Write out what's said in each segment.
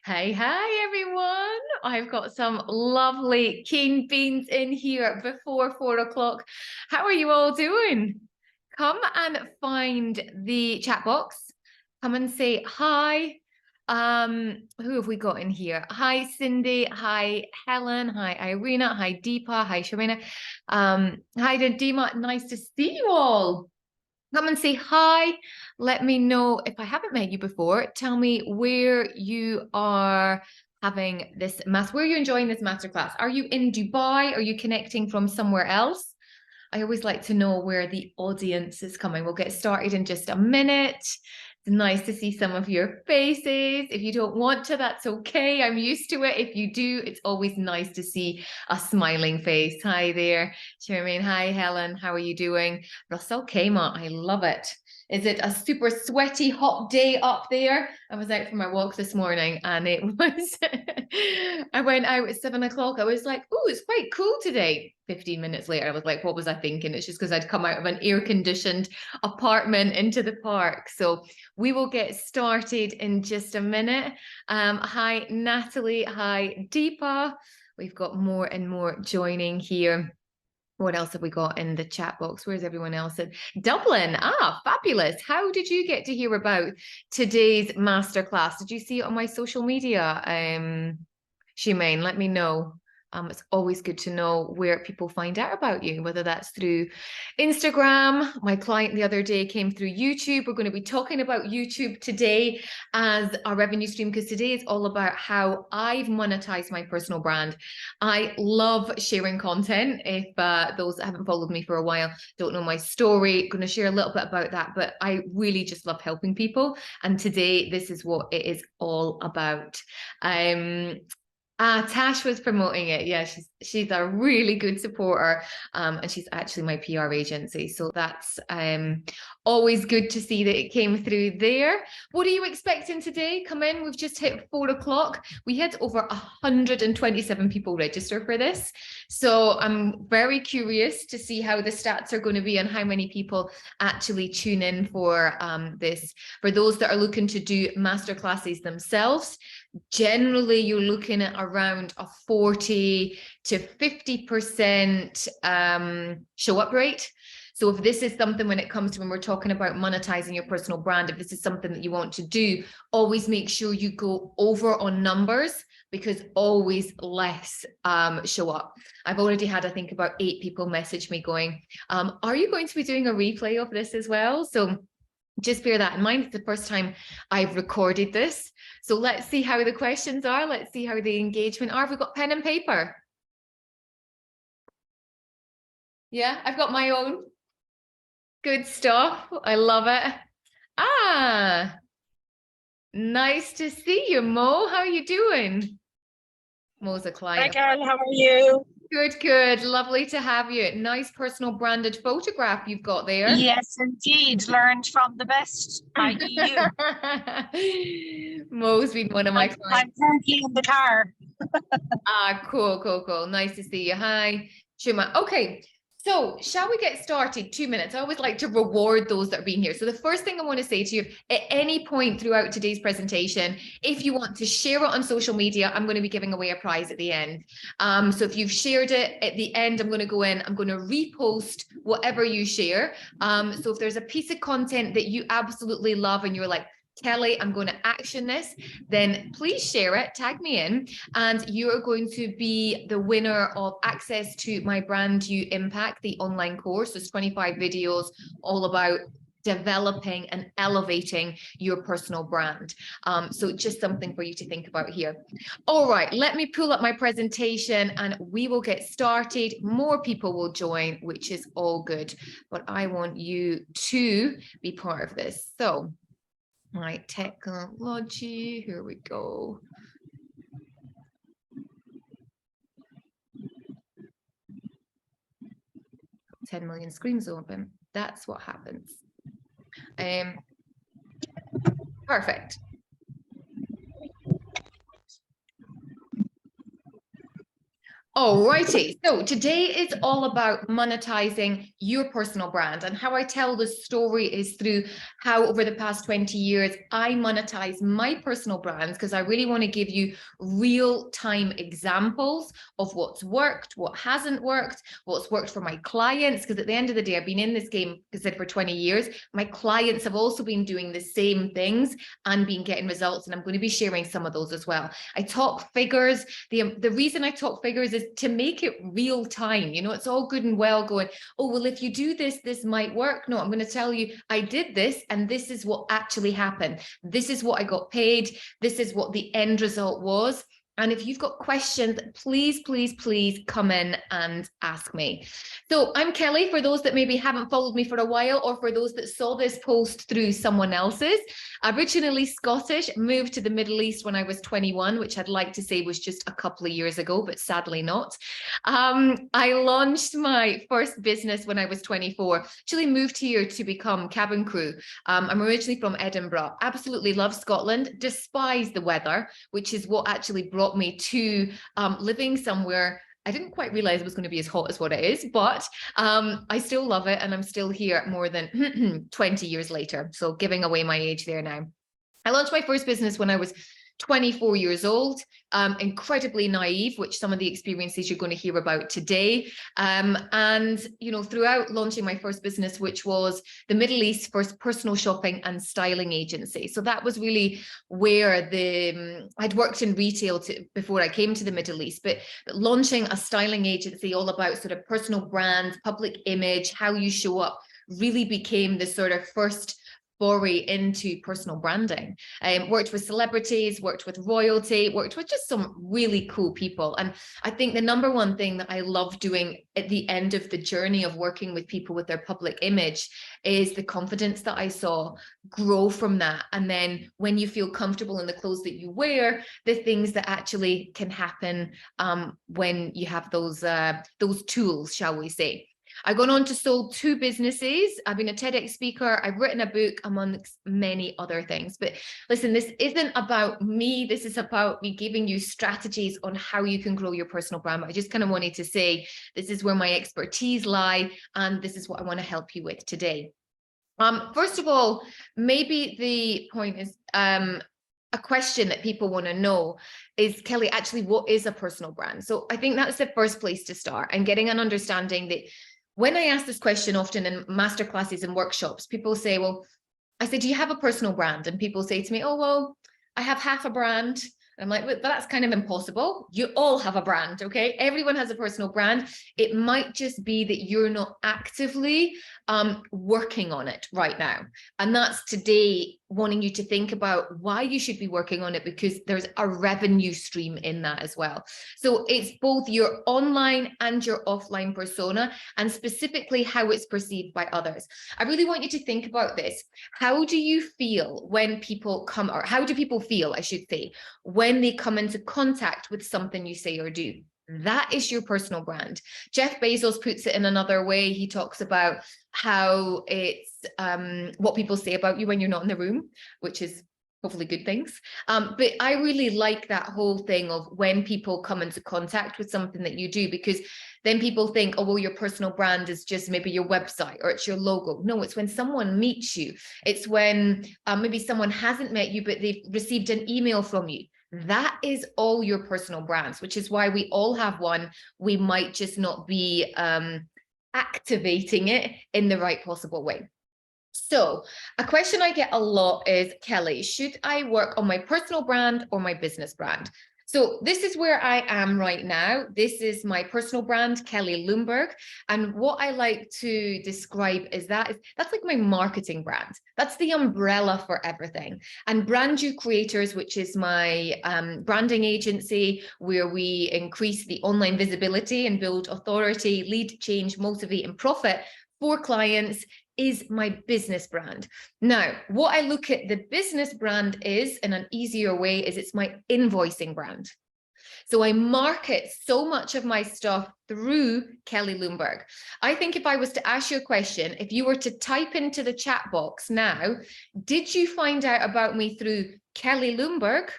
Hi, everyone. I've got some lovely keen beans in here before 4 o'clock. How are you all doing? Come and find the chat box. Come and say hi. Who have we got in here? Hi, Cindy. Hi, Helen. Hi, Irina. Hi, Deepa. Hi, Sharina. Hi, Dima. Nice to see you all. Come and say hi. Let me know if I haven't met you before. Tell me where you are having this where are you enjoying this masterclass? Are you in Dubai? Are you connecting from somewhere else? I always like to know where the audience is coming. We'll get started in just a minute. It's nice to see some of your faces. If you don't want to, that's okay. I'm used to it. If you do, it's always nice to see a smiling face. Hi there, Charmaine. Hi, Helen. How are you doing? Russell Kmart, I love it. Is it a super sweaty, hot day up there? I was out for my walk this morning and it was, I went out at 7 o'clock. I was like, oh, it's quite cool today. 15 minutes later, I was like, what was I thinking? It's just because I'd come out of an air-conditioned apartment into the park. So we will get started in just a minute. Hi, Natalie. Hi, Deepa. We've got more and more joining here. What else have we got in the chat box? Where's everyone else? Dublin. Ah, fabulous. How did you get to hear about today's masterclass? Did you see it on my social media? Shemaine, let me know. It's always good to know where people find out about you, whether that's through Instagram. My client the other day came through YouTube. We're going to be talking about YouTube today as our revenue stream, because today is all about how I've monetized my personal brand. I love sharing content. If those that haven't followed me for a while don't know my story, I'm going to share a little bit about that, but I really just love helping people. And today, this is what it is all about. Tash was promoting it. Yeah, she's a really good supporter, and she's actually my PR agency. So that's always good to see that it came through there. What are you expecting today? Come in. We've just hit 4 o'clock. We had over 127 people register for this. So I'm very curious to see how the stats are going to be and how many people actually tune in for this. For those that are looking to do masterclasses themselves, generally you're looking at around a 40 to 50% show up rate. So if this is something, when it comes to when we're talking about monetizing your personal brand, if this is something that you want to do, always make sure you go over on numbers, because always less show up. I've already had, I think, about 8 people message me going, are you going to be doing a replay of this as well? So just bear that in mind. It's the first time I've recorded this. So let's see how the questions are. Let's see how the engagement are. Have we got pen and paper? Yeah, I've got my own. Good stuff. I love it. Ah, nice to see you, Mo. How are you doing? Mo's a client. Hi, Carol. How are you? Good. Lovely to have you. Nice personal branded photograph you've got there. Yes, indeed. Learned from the best, i.e. you. Mo's been one of my clients. I'm currently in the car. Cool. Nice to see you. Hi, Shuma. Okay, so shall we get started? 2 minutes. I always like to reward those that are being here. So the first thing I want to say to you, at any point throughout today's presentation, if you want to share it on social media, I'm going to be giving away a prize at the end. So if you've shared it at the end, I'm going to go in, I'm going to repost whatever you share. So if there's a piece of content that you absolutely love and you're like, Kelly, I'm going to action this, then please share it, tag me in, and you are going to be the winner of access to my Brand You Impact, the online course. There's 25 videos all about developing and elevating your personal brand. So just something for you to think about here. All right, let me pull up my presentation and we will get started. More people will join, which is all good, but I want you to be part of this. So my technology, here we go. 10 million screens open. That's what happens. Perfect. Alrighty, so today is all about monetizing your personal brand, and how I tell the story is through how over the past 20 years I monetize my personal brands, because I really want to give you real-time examples of what's worked, what hasn't worked, what's worked for my clients, because at the end of the day, I've been in this game, like I said, for 20 years. My clients have also been doing the same things and been getting results, and I'm going to be sharing some of those as well. I talk figures. The reason I talk figures is to make it real time. You know, it's all good and well going, oh, well, if you do this, this might work. No, I'm going to tell you, I did this and this is what actually happened. This is what I got paid. This is what the end result was. And if you've got questions, please, please, please come in and ask me. So I'm Kelly, for those that maybe haven't followed me for a while, or for those that saw this post through someone else's. Originally Scottish, moved to the Middle East when I was 21, which I'd like to say was just a couple of years ago, but sadly not. I launched my first business when I was 24, actually moved here to become cabin crew. I'm originally from Edinburgh, absolutely love Scotland, despise the weather, which is what actually brought me to living somewhere I didn't quite realize it was going to be as hot as what it is, but I still love it, and I'm still here more than 20 years later. So giving away my age there now. I launched my first business when I was 24 years old, incredibly naive, which some of the experiences you're going to hear about today. And, you know, throughout launching my first business, which was the Middle East first personal shopping and styling agency. So that was really where I'd worked in retail before I came to the Middle East, but launching a styling agency all about sort of personal brand, public image, how you show up, really became the sort of first foray into personal branding. Worked with celebrities, worked with royalty, worked with just some really cool people. And I think the number one thing that I love doing at the end of the journey of working with people with their public image is the confidence that I saw grow from that. And then when you feel comfortable in the clothes that you wear, the things that actually can happen when you have those tools, shall we say. I've gone on to sold 2 businesses. I've been a TEDx speaker. I've written a book, amongst many other things. But listen, this isn't about me. This is about me giving you strategies on how you can grow your personal brand. I just kind of wanted to say, this is where my expertise lie, and this is what I want to help you with today. First of all, maybe the point is, a question that people want to know is, Kelly, actually, what is a personal brand? So I think that's the first place to start, and getting an understanding that when I ask this question often in masterclasses and workshops, people say, well, I say, do you have a personal brand? And people say to me, oh, well, I have half a brand. And I'm like, but that's kind of impossible. You all have a brand, okay? Everyone has a personal brand. It might just be that you're not actively working on it right now. And that's today wanting you to think about why you should be working on it, because there's a revenue stream in that as well. So it's both your online and your offline persona, and specifically how it's perceived by others. I really want you to think about this. How do you feel when people come, or how do people feel, I should say, when they come into contact with something you say or do? That is your personal brand. Jeff Bezos puts it in another way. He talks about how it's what people say about you when you're not in the room, which is hopefully good things. But I really like that whole thing of when people come into contact with something that you do, because then people think, oh, well, your personal brand is just maybe your website or it's your logo. No, it's when someone meets you. It's when maybe someone hasn't met you, but they've received an email from you. That is all your personal brands, which is why we all have one. We might just not be activating it in the right possible way. So a question I get a lot is, Kelly, should I work on my personal brand or my business brand? So this is where I am right now. This is my personal brand, Kelly Lumberg. And what I like to describe is that's like my marketing brand. That's the umbrella for everything. And Brand You Creators, which is my branding agency, where we increase the online visibility and build authority, lead, change, motivate, and profit for clients, is my business brand. Now, what I look at the business brand is, in an easier way, is it's my invoicing brand. So I market so much of my stuff through Kelly Lumberg. I think if I was to ask you a question, if you were to type into the chat box now, did you find out about me through Kelly Lumberg,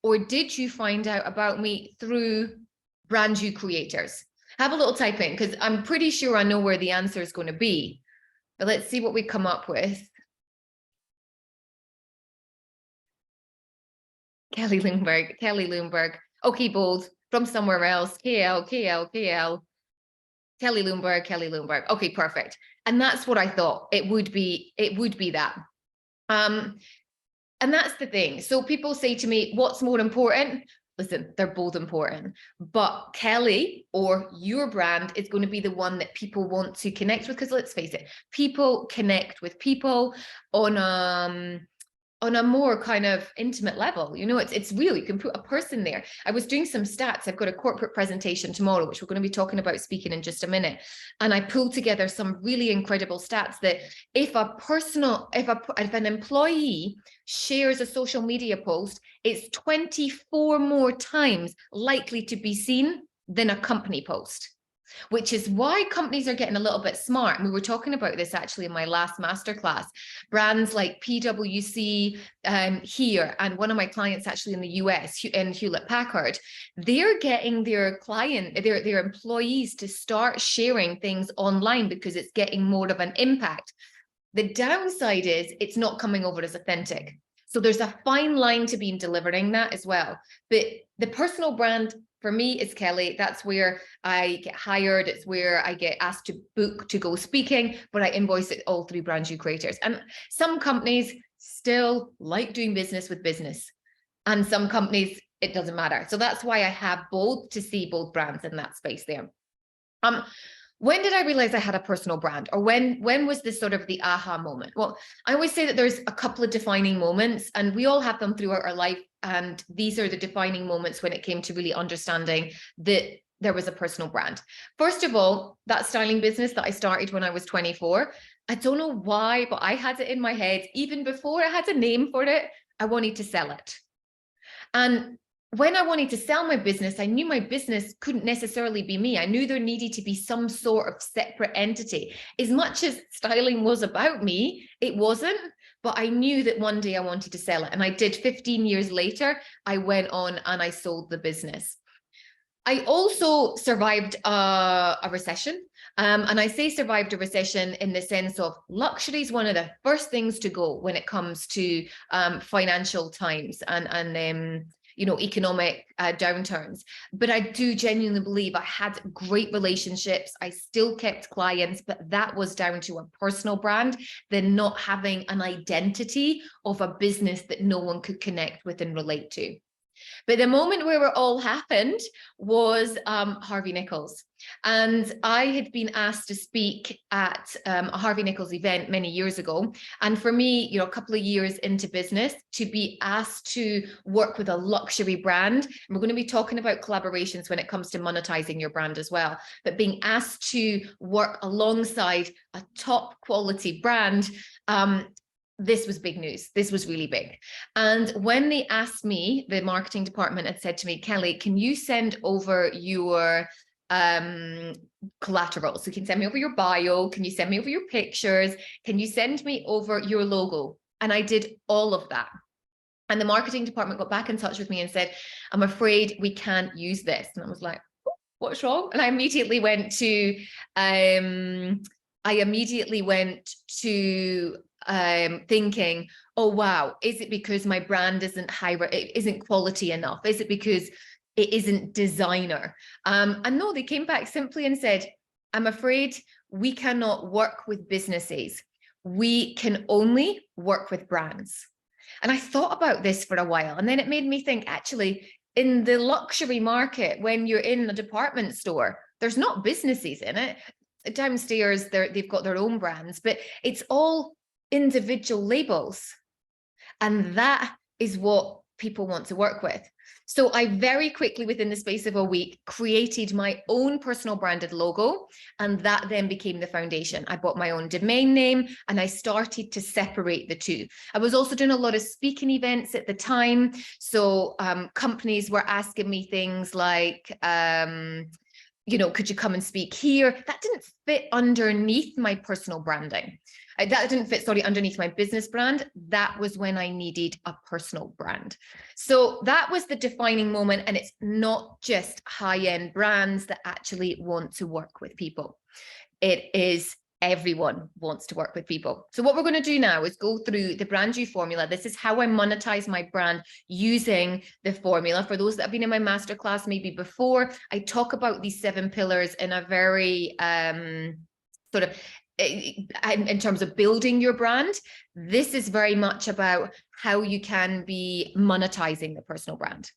or did you find out about me through brand new creators? Have a little type in, because I'm pretty sure I know where the answer is going to be. But let's see what we come up with. Kelly Loomberg. Okay, bold. From somewhere else. KL. Kelly Loomberg. Okay, perfect. And that's what I thought. It would be that. And that's the thing. So people say to me, what's more important? Listen, they're both important, but Kelly or your brand is going to be the one that people want to connect with, because let's face it, people connect with people on a more kind of intimate level. You know, it's real. You can put a person there. I was doing some stats. I've got a corporate presentation tomorrow, which we're going to be talking about speaking in just a minute. And I pulled together some really incredible stats that if an employee shares a social media post, it's 24 more times likely to be seen than a company post. Which is why companies are getting a little bit smart. And we were talking about this actually in my last masterclass. Brands like PwC here, and one of my clients actually in the US, in Hewlett Packard, they're getting their employees to start sharing things online because it's getting more of an impact. The downside is it's not coming over as authentic. So there's a fine line to being delivering that as well. But the personal brand for me is Kelly. That's where I get hired. It's where I get asked to book to go speaking, but I invoice it all through brand new creators. And some companies still like doing business with business, and some companies, it doesn't matter. So that's why I have both, to see both brands in that space there. When did I realize I had a personal brand, or when was this sort of the aha moment? Well, I always say that there's a couple of defining moments, and we all have them throughout our life. And these are the defining moments when it came to really understanding that there was a personal brand. First of all, that styling business that I started when I was 24, I don't know why, but I had it in my head, even before I had a name for it, I wanted to sell it. And when I wanted to sell my business, I knew my business couldn't necessarily be me. I knew there needed to be some sort of separate entity. As much as styling was about me, it wasn't, but I knew that one day I wanted to sell it. And I did. 15 years later, I went on and I sold the business. I also survived a recession. And I say survived a recession in the sense of luxury is one of the first things to go when it comes to financial times and you know, economic downturns. But I do genuinely believe I had great relationships. I still kept clients, but that was down to a personal brand than not having an identity of a business that no one could connect with and relate to. But the moment where it all happened was Harvey Nichols. And I had been asked to speak at a Harvey Nichols event many years ago. And for me, you know, a couple of years into business, to be asked to work with a luxury brand, and we're going to be talking about collaborations when it comes to monetizing your brand as well, but being asked to work alongside a top quality brand, this was big news. This was really big. And when they asked me, the marketing department had said to me, Kelly, can you send over your collateral? So you can send me over your bio. Can you send me over your pictures? Can you send me over your logo? And I did all of that. And the marketing department got back in touch with me and said, I'm afraid we can't use this. And I was like, oh, what's wrong? And I immediately went to thinking, oh wow, is it because my brand isn't isn't quality enough? Is it because it isn't designer? And no, they came back simply and said, I'm afraid we cannot work with businesses. We can only work with brands. And I thought about this for a while, and then it made me think, actually, in the luxury market, when you're in a department store, there's not businesses in it. Downstairs, they've got their own brands, but it's all individual labels. And that is what people want to work with. So I very quickly, within the space of a week, created my own personal branded logo. And that then became the foundation. I bought my own domain name and I started to separate the two. I was also doing a lot of speaking events at the time. So companies were asking me things like, you know, could you come and speak here? That didn't fit underneath my personal branding. that didn't fit, sorry, underneath my business brand. That was when I needed a personal brand. So that was the defining moment. And it's not just high-end brands that actually want to work with people. It is everyone wants to work with people. So what we're going to do now is go through the brand you formula. This is how I monetize my brand using the formula. For those that have been in my masterclass maybe before, I talk about these 7 pillars in a very sort of in terms of building your brand. This is very much about how you can be monetizing the personal brand.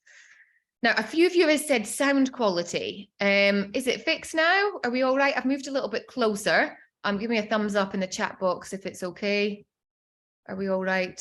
Now, a few of you have said sound quality. Is it fixed now? Are we all right? I've moved a little bit closer. Give me a thumbs up in the chat box if it's okay. Are we all right?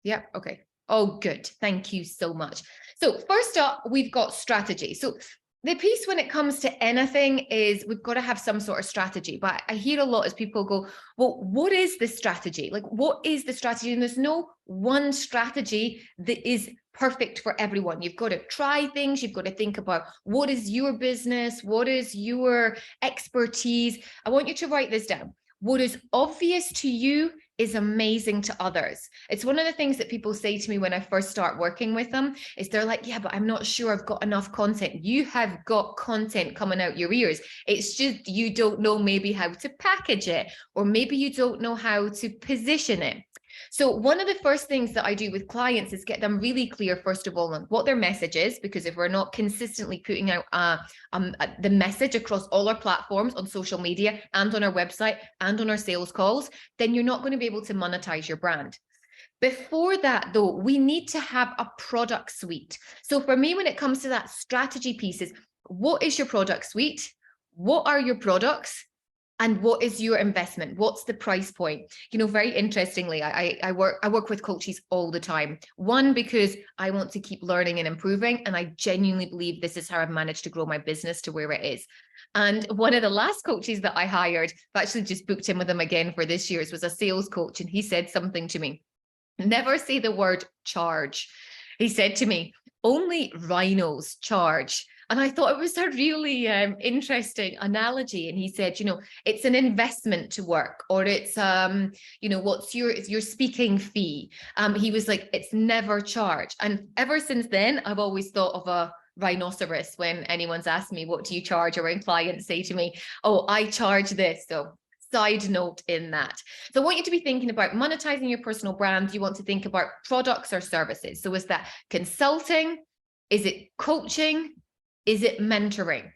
Yeah, okay. Oh, good. Thank you so much. So first up, we've got strategy. So the piece when it comes to anything is we've got to have some sort of strategy. But I hear a lot as people go, well, what is the strategy? Like, what is the strategy? And there's no one strategy that is perfect for everyone. You've got to try things. You've got to think about what is your business? What is your expertise? I want you to write this down. What is obvious to you is amazing to others. It's one of the things that people say to me when I first start working with them is they're like, yeah, but I'm not sure I've got enough content. You have got content coming out your ears. It's just you don't know maybe how to package it, or maybe you don't know how to position it. So one of the first things that I do with clients is get them really clear, first of all, on what their message is, because if we're not consistently putting out the message across all our platforms on social media and on our website and on our sales calls, then you're not going to be able to monetize your brand. Before that, though, we need to have a product suite. So for me, when it comes to that strategy pieces, what is your product suite? What are your products? And what is your investment? What's the price point? You know, very interestingly, I work with coaches all the time. One, because I want to keep learning and improving. And I genuinely believe this is how I've managed to grow my business to where it is. And one of the last coaches that I hired, I've actually just booked in with him again for this year's, was a sales coach. And he said something to me, never say the word charge. He said to me, only rhinos charge. And I thought it was a really interesting analogy. And he said, you know, it's an investment to work, or it's, you know, what's your speaking fee? He was like, it's never charge. And ever since then, I've always thought of a rhinoceros when anyone's asked me, what do you charge? Or when clients say to me, oh, I charge this. So side note in that. So I want you to be thinking about monetizing your personal brand. You want to think about products or services. So is that consulting? Is it coaching? Is it mentoring?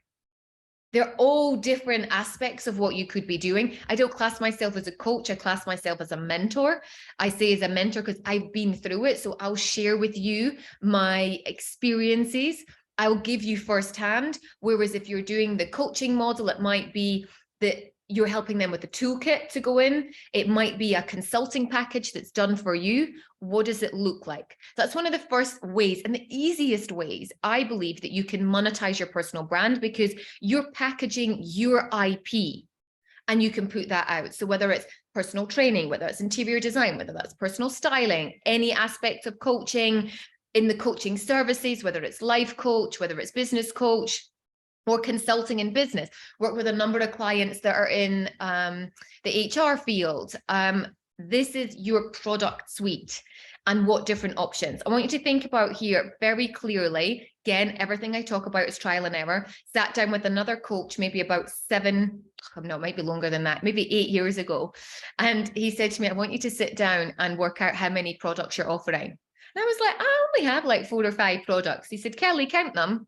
They're all different aspects of what you could be doing. I don't class myself as a coach. I class myself as a mentor. I say as a mentor because I've been through it. So I'll share with you my experiences. I'll give you firsthand. Whereas if you're doing the coaching model, it might be that you're helping them with a toolkit to go in. It might be a consulting package that's done for you. What does it look like? That's one of the first ways and the easiest ways, I believe, that you can monetize your personal brand, because you're packaging your IP and you can put that out. So whether it's personal training, whether it's interior design, whether that's personal styling, any aspect of coaching, in the coaching services, whether it's life coach, whether it's business coach, or consulting in business. Work with a number of clients that are in the HR field. This is your product suite and what different options. I want you to think about here very clearly. Again, everything I talk about is trial and error. Sat down with another coach maybe about it might be longer than that, maybe 8 years ago. And he said to me, I want you to sit down and work out how many products you're offering. And I was like, I only have like 4 or 5 products. He said, Kelly, count them.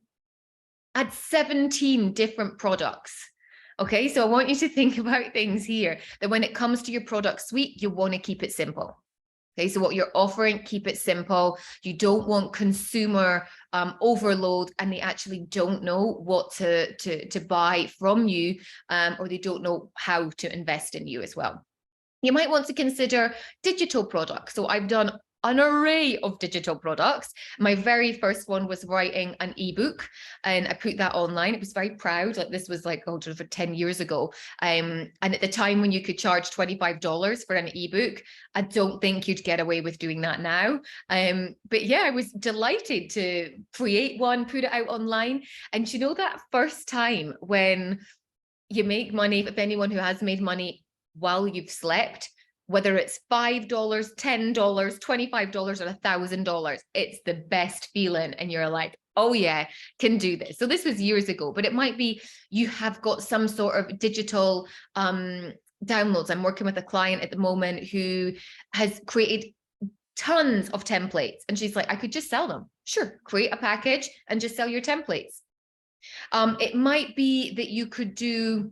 I had 17 different products. Okay, so I want you to think about things here, that when it comes to your product suite, you want to keep it simple. Okay, so what you're offering, keep it simple. You don't want consumer overload, and they actually don't know what to buy from you, or they don't know how to invest in you as well. You might want to consider digital products. So I've done an array of digital products. My very first one was writing an ebook, and I put that online. It was very proud. Like, this was like, oh, for 10 years ago. And at the time when you could charge $25 for an ebook, I don't think you'd get away with doing that now. But yeah, I was delighted to create one, put it out online. And you know, that first time when you make money, if anyone who has made money while you've slept, whether it's $5, $10, $25, or $1,000, it's the best feeling. And you're like, oh yeah, can do this. So this was years ago, but it might be you have got some sort of digital downloads. I'm working with a client at the moment who has created tons of templates. And she's like, I could just sell them. Sure, create a package and just sell your templates. It might be that you could do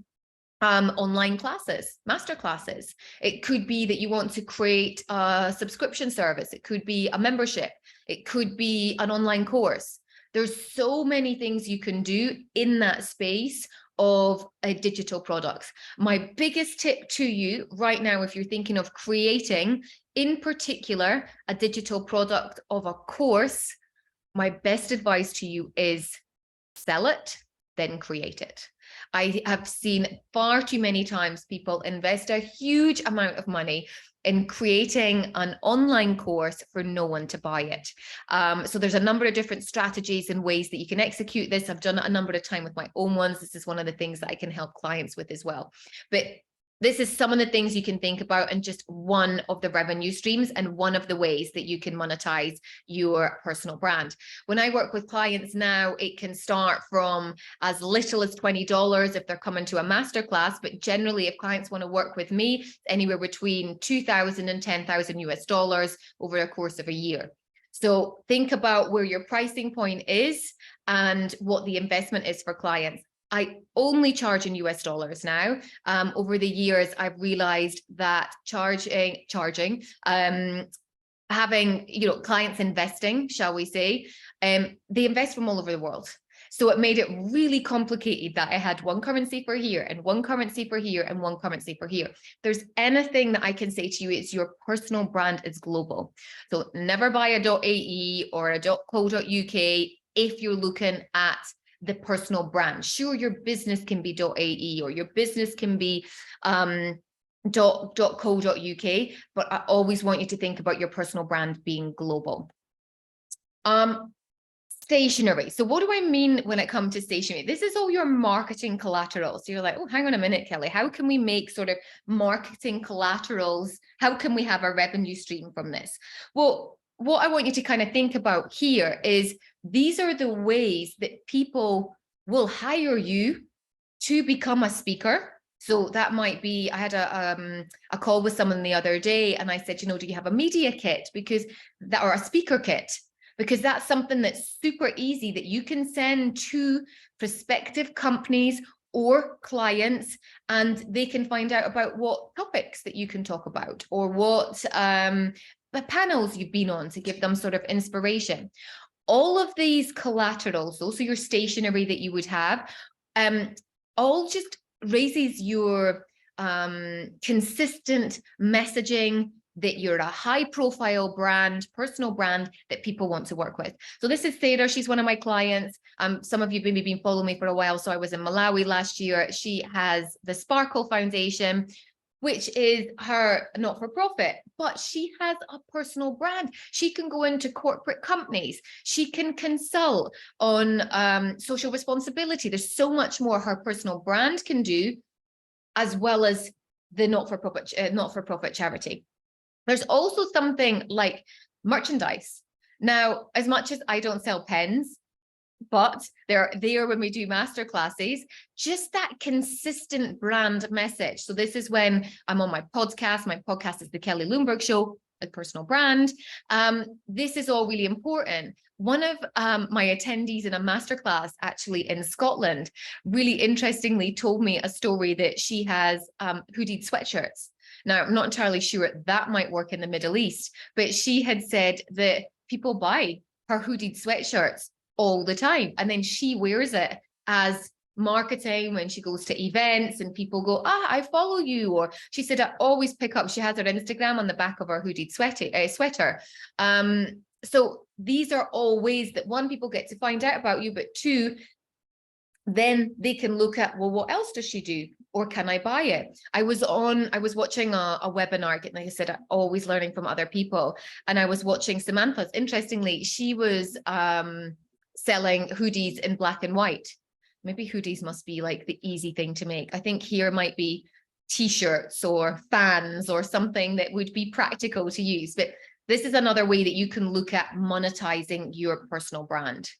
online classes, master classes. It could be that you want to create a subscription service. It could be a membership. It could be an online course. There's so many things you can do in that space of digital products. My biggest tip to you right now, if you're thinking of creating, in particular, a digital product of a course, my best advice to you is sell it, then create it. I have seen far too many times people invest a huge amount of money in creating an online course for no one to buy it. So there's a number of different strategies and ways that you can execute this. I've done it a number of times with my own ones. This is one of the things that I can help clients with as well. But this is some of the things you can think about, and just one of the revenue streams and one of the ways that you can monetize your personal brand. When I work with clients now, it can start from as little as $20 if they're coming to a masterclass. But generally, if clients want to work with me, anywhere between $2,000 and $10,000 US over a course of a year. So think about where your pricing point is and what the investment is for clients. I only charge in US dollars now. Over the years, I've realized that having, clients investing, shall we say, they invest from all over the world. So it made it really complicated that I had one currency for here and one currency for here and one currency for here. If there's anything that I can say to you, it's your personal brand is global. So never buy a .ae or a .co.uk if you're looking at the personal brand. Sure, your business can be .ae or your business can be .co.uk, but I always want you to think about your personal brand being global. Stationery. So what do I mean when it comes to stationery? This is all your marketing collateral. So you're like, oh, hang on a minute, Kelly, how can we make sort of marketing collaterals? How can we have a revenue stream from this? Well, what I want you to kind of think about here is these are the ways that people will hire you to become a speaker. So that might be, I had a call with someone the other day and I said, do you have a media kit? Or a speaker kit? Because that's something that's super easy that you can send to prospective companies or clients, and they can find out about what topics that you can talk about or what the panels you've been on to give them sort of inspiration. All of these collaterals, also your stationery that you would have, all just raises your consistent messaging, that you're a high profile brand, personal brand that people want to work with. So this is Sarah. She's one of my clients. Some of you maybe been following me for a while. So I was in Malawi last year. She has the Sparkle Foundation, which is her not-for-profit, but she has a personal brand. She can go into corporate companies. She can consult on social responsibility. There's so much more her personal brand can do, as well as the not-for-profit charity. There's also something like merchandise. Now, as much as I don't sell pens, but they're there when we do masterclasses, just that consistent brand message. So this is when I'm on my podcast. My podcast is the Kelly Lundberg Show, a personal brand. This is all really important. One of my attendees in a masterclass actually in Scotland really interestingly told me a story that she has hoodied sweatshirts. Now, I'm not entirely sure that might work in the Middle East, but she had said that people buy her hoodied sweatshirts all the time, and then she wears it as marketing when she goes to events and people go, I follow you. Or she said, I always pick up, she has her Instagram on the back of her hooded sweater. So these are all ways that, one, people get to find out about you, but two, then they can look at, well, what else does she do? Or can I buy it? I was watching a webinar, like I said, I'm always learning from other people. And I was watching Samantha's. Interestingly, she was selling hoodies in black and white. Maybe hoodies must be like the easy thing to make. I think here might be t-shirts or fans or something that would be practical to use. But this is another way that you can look at monetizing your personal brand.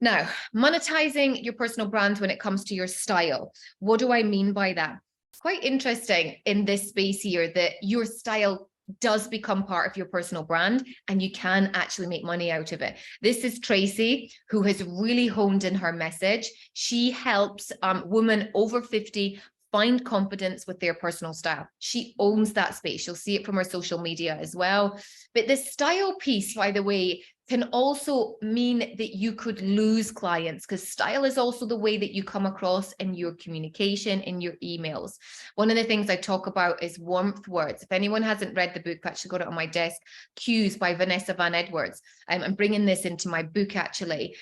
Now, monetizing your personal brand when it comes to your style. What do I mean by that? It's quite interesting in this space here that your style does become part of your personal brand and you can actually make money out of it. This is Tracy, who has really honed in her message. She helps women over 50 find confidence with their personal style. She owns that space. You'll see it from her social media as well. But the style piece, by the way, can also mean that you could lose clients, because style is also the way that you come across in your communication, in your emails. One of the things I talk about is warmth words. If anyone hasn't read the book, I've actually got it on my desk, Cues by Vanessa Van Edwards. I'm bringing this into my book, actually.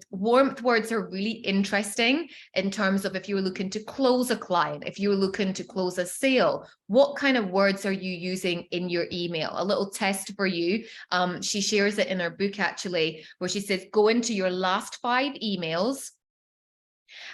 Warmth words are really interesting in terms of if you were looking to close a client, if you were looking to close a sale, what kind of words are you using in your email? A little test for you. She shares it in her book, actually, where she says, go into your last 5 emails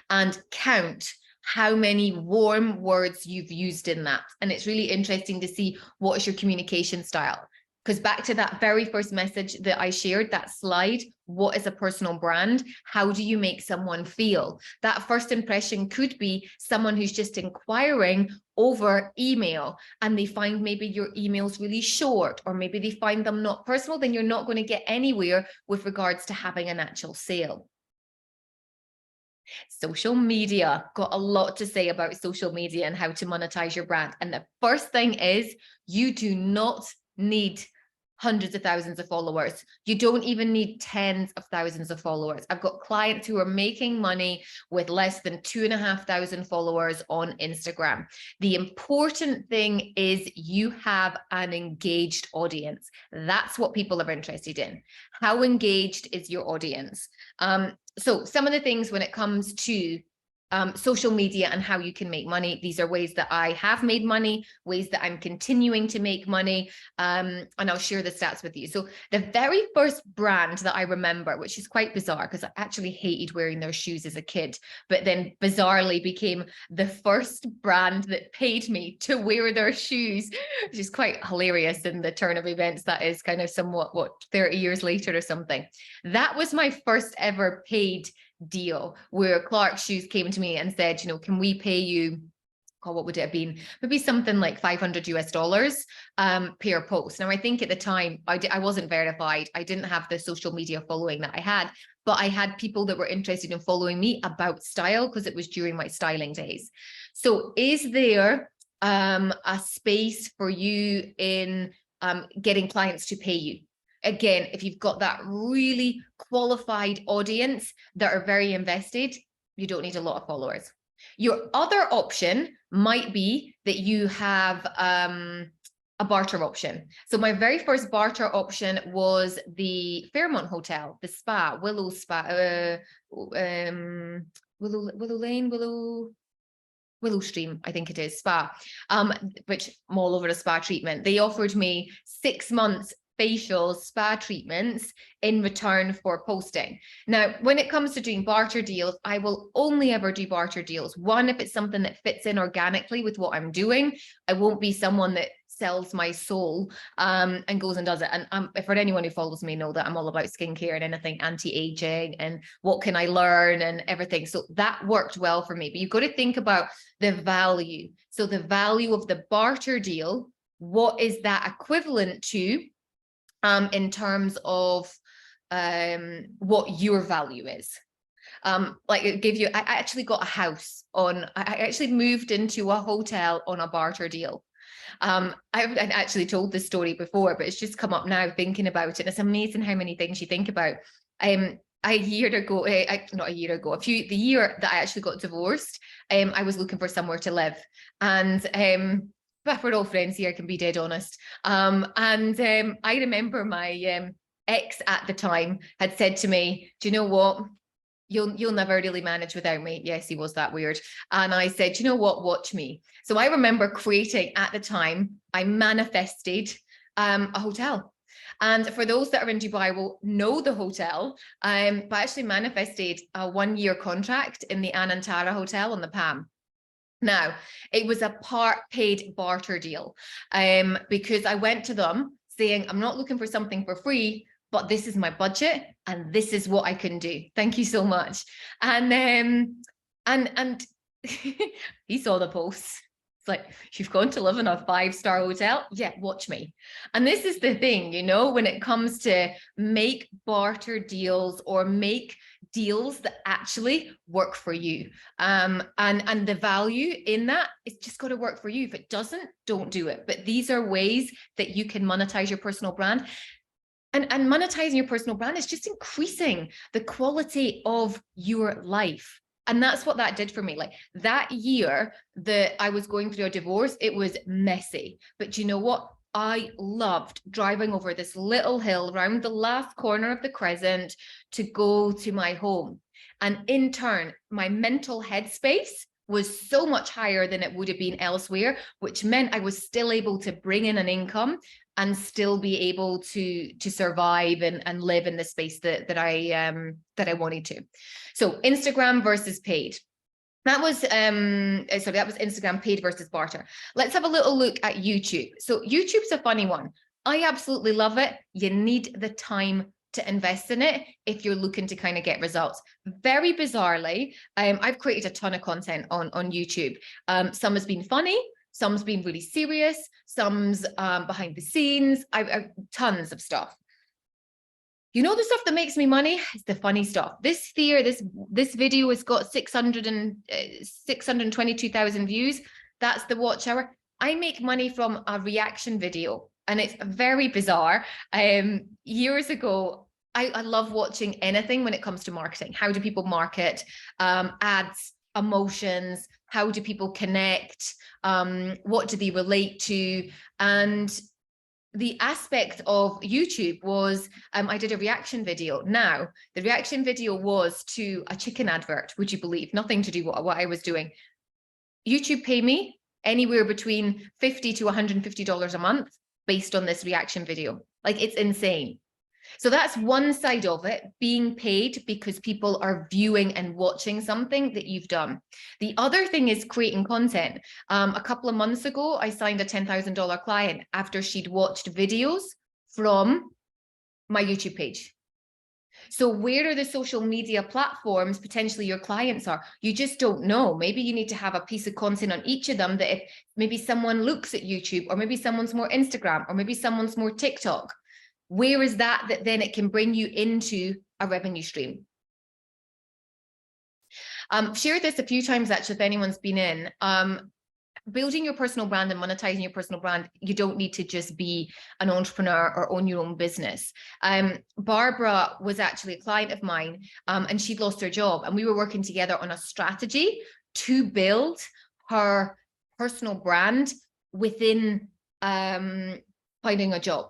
and count how many warm words you've used in that. And it's really interesting to see what is your communication style. Because back to that very first message that I shared, that slide, what is a personal brand? How do you make someone feel? That first impression could be someone who's just inquiring over email and they find maybe your emails really short, or maybe they find them not personal, then you're not going to get anywhere with regards to having an actual sale. Social media, got a lot to say about social media and how to monetize your brand. And the first thing is, you do not need hundreds of thousands of followers. You don't even need tens of thousands of followers. I've got clients who are making money with less than 2,500 followers on Instagram. The important thing is you have an engaged audience. That's what people are interested in. How engaged is your audience? So some of the things when it comes to social media and how you can make money, these are ways that I have made money, ways that I'm continuing to make money, and I'll share the stats with you. So the very first brand that I remember, which is quite bizarre because I actually hated wearing their shoes as a kid, but then bizarrely became the first brand that paid me to wear their shoes, which is quite hilarious in the turn of events. That is kind of somewhat, 30 years later or something. That was my first ever paid deal, where Clark Shoes came to me and said, you know, can we pay you, what would it have been? Maybe something like $500 per post. Now, I think at the time I wasn't verified. I didn't have the social media following that I had, but I had people that were interested in following me about style because it was during my styling days. So is there a space for you in getting clients to pay you? Again, if you've got that really qualified audience that are very invested, you don't need a lot of followers. Your other option might be that you have a barter option. So my very first barter option was the Fairmont Hotel, the spa, Willow Spa, Willow Stream, I think it is, spa, which I'm all over a spa treatment. They offered me 6 months facials, spa treatments in return for posting. Now, when it comes to doing barter deals, I will only ever do barter deals. One, if it's something that fits in organically with what I'm doing. I won't be someone that sells my soul and goes and does it. And for anyone who follows me know that I'm all about skincare and anything anti-aging and what can I learn and everything. So that worked well for me. But you've got to think about the value. So the value of the barter deal, what is that equivalent to in terms of what your value is? Like it gave you, I actually got a house on, I actually moved into a hotel on a barter deal. I've actually told this story before, but it's just come up now thinking about it. It's amazing how many things you think about. a year ago, not a year ago, the year that I actually got divorced, I was looking for somewhere to live. And but we're all friends here, I can be dead honest. I remember my ex at the time had said to me, do you know what? You'll never really manage without me. Yes, he was that weird. And I said, you know what? Watch me. So I remember creating at the time, I manifested a hotel. And for those that are in Dubai will know the hotel, but actually manifested a 1-year contract in the Anantara Hotel on the Palm. Now, it was a part paid barter deal because I went to them saying, I'm not looking for something for free, but this is my budget and this is what I can do. Thank you so much. And he saw the posts. It's like, you've gone to live in a 5-star hotel? Yeah, watch me. And this is the thing, you know, when it comes to make barter deals or make deals that actually work for you. And the value in that, it's just got to work for you. If it doesn't, don't do it. But these are ways that you can monetize your personal brand. And monetizing your personal brand is just increasing the quality of your life. And that's what that did for me. Like that year that I was going through a divorce, it was messy. But you know what? I loved driving over this little hill around the last corner of the crescent to go to my home. And in turn, my mental headspace was so much higher than it would have been elsewhere, which meant I was still able to bring in an income and still be able to survive and live in the space that I wanted to. So Instagram versus paid. That was that was Instagram paid versus barter. Let's have a little look at YouTube. So YouTube's a funny one. I absolutely love it. You need the time to invest in it if you're looking to kind of get results. Very bizarrely, I've created a ton of content on YouTube. Some has been funny, some's been really serious, some's behind the scenes. I've tons of stuff. You know, the stuff that makes me money is the funny stuff. This video has got 622,000 views. That's the watch hour. I make money from a reaction video, and it's very bizarre. Years ago, I love watching anything when it comes to marketing. How do people market? Ads, emotions, how do people connect? What do they relate to? And the aspect of YouTube was I did a reaction video. Now, the reaction video was to a chicken advert, would you believe? Nothing to do with what I was doing. YouTube pay me anywhere between $50 to $150 a month based on this reaction video. Like, it's insane. So that's one side of it, being paid because people are viewing and watching something that you've done. The other thing is creating content. A couple of months ago, I signed a $10,000 client after she'd watched videos from my YouTube page. So where are the social media platforms potentially your clients are? You just don't know. Maybe you need to have a piece of content on each of them that if maybe someone looks at YouTube, or maybe someone's more Instagram, or maybe someone's more TikTok. Where is that then it can bring you into a revenue stream? Shared this a few times actually, if anyone's been in. Building your personal brand and monetizing your personal brand, you don't need to just be an entrepreneur or own your own business. Barbara was actually a client of mine, and she'd lost her job, and we were working together on a strategy to build her personal brand within finding a job.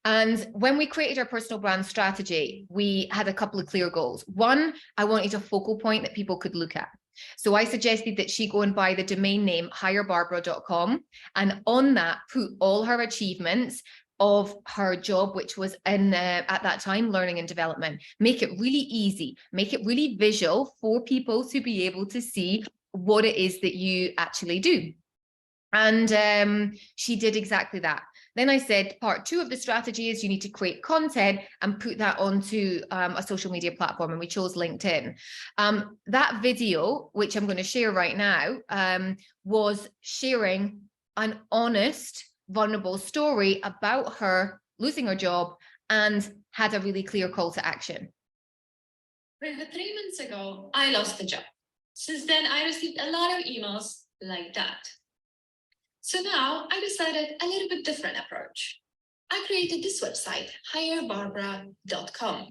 And when we created our personal brand strategy, we had a couple of clear goals. One, I wanted a focal point that people could look at. So I suggested that she go and buy the domain name hirebarbara.com, and on that put all her achievements of her job, which was in at that time learning and development. Make it really easy, make it really visual for people to be able to see what it is that you actually do. And she did exactly that. Then I said, part 2 of the strategy is you need to create content and put that onto a social media platform. And we chose LinkedIn. That video, which I'm going to share right now, was sharing an honest, vulnerable story about her losing her job and had a really clear call to action. Over 3 months ago, I lost the job. Since then, I received a lot of emails like that. So now I decided a little bit different approach. I created this website, hirebarbara.com.